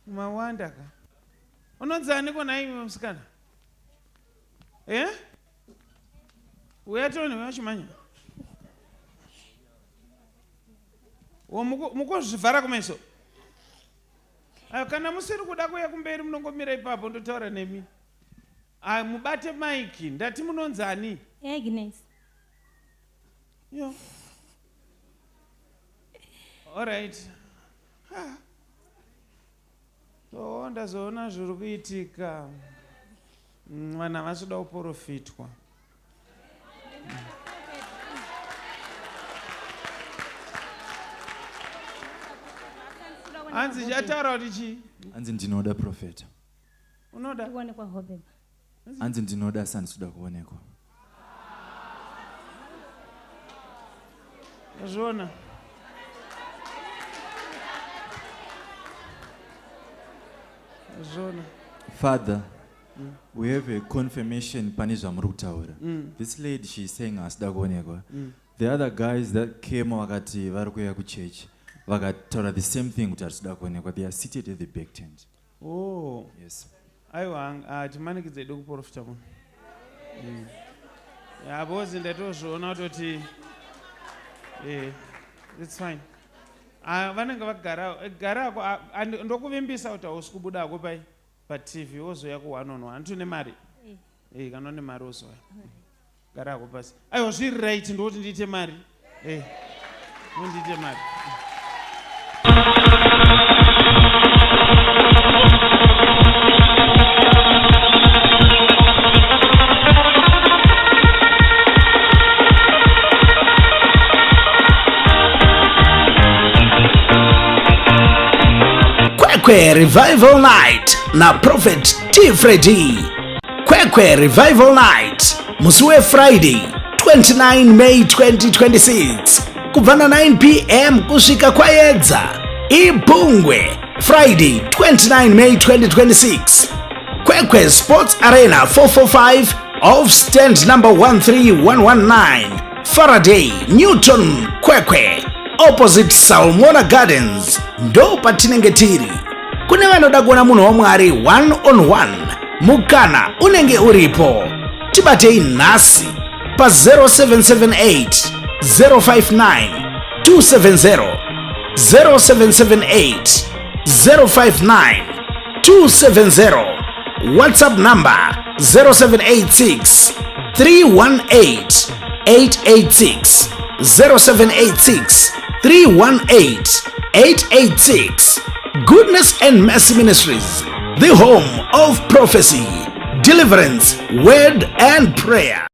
Mawanda ka. Unonzani kona imi msikana? Uyatoni wachimanya? Muko zvivhara kumeso. Kana musiri kuda kuya kumberi munongomira ipapo ndotaura nemi. Mubate maiki ndati munonzani? Agnes. Yo. All right. So ndazoona zviri kuitika. Vana vasoda kuporofitwa. Anzi chataura kuti chi? Anzi ndinoda prophet. Unoda? Kuonekwa hobe. Anzi ndinoda sansuda kuonekwa. Zvona. Zvona. Father, we have a confirmation pani zvamuri kutaura. This lady, she's saying asida kuonekwa. The other guys that came wakati vari kuya kuchurch vakataura the same thing kuti asida kuonekwa. They are seated at the back tent. Oh. Yes. Aiwa, timanikidze edu kuprofita munhu. Bozi ndatozviona kutoti it's fine. Vanenge vagarako ndokuvimbisa kuti hausi kubudako paTV wozoya ku1-on-1 tune mari. Kana une mari wozoya. Garako pasi. Aiwa zviri right ndoti ndiite mari. Ndiite mari. Kwekwe Revival Night na Prophet T Freddy. Kwekwe Revival Night musi weFriday 29 May 2026 kubva 9 p.m. kusvika kwaedza. Ipungwe Friday 29 May 2026 Kwekwe Sports Arena.445 off stand number 13119 Faraday Newtown Kwekwe opposite Salmona Gardens ndo patinenge tiri. Kune vanoda kuona munhu waMwari 1-on-1 mukana unenge uripo. Tibatei nhasi pa 0778 059 270 0778 059 270 WhatsApp number 0786 318 886 0786 318 886. Goodness and Mercy Ministries, the home of prophecy, deliverance, word and prayer.